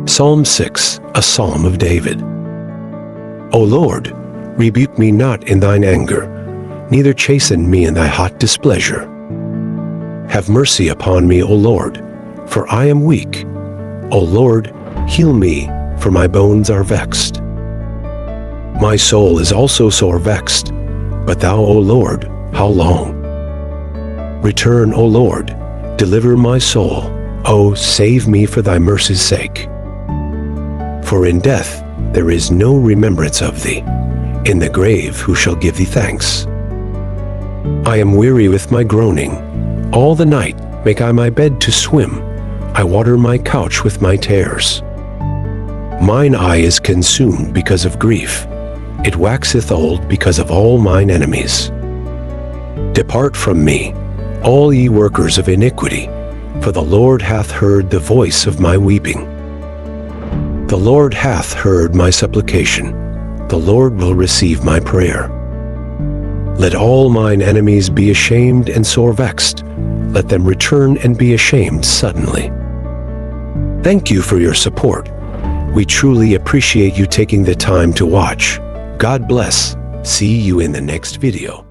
Psalm 6, a Psalm of David. O Lord, rebuke me not in thine anger, neither chasten me in thy hot displeasure. Have mercy upon me, O Lord, for I am weak. O Lord, heal me, for my bones are vexed. My soul is also sore vexed, but thou, O Lord, how long? Return, O Lord, deliver my soul. O save me for thy mercy's sake. For in death there is no remembrance of thee. In the grave who shall give thee thanks? I am weary with my groaning. All the night make I my bed to swim. I water my couch with my tears. Mine eye is consumed because of grief. It waxeth old because of all mine enemies. Depart from me, all ye workers of iniquity, for the Lord hath heard the voice of my weeping. The Lord hath heard my supplication. The Lord will receive my prayer. Let all mine enemies be ashamed and sore vexed. Let them return and be ashamed suddenly. Thank you for your support. We truly appreciate you taking the time to watch. God bless. See you in the next video.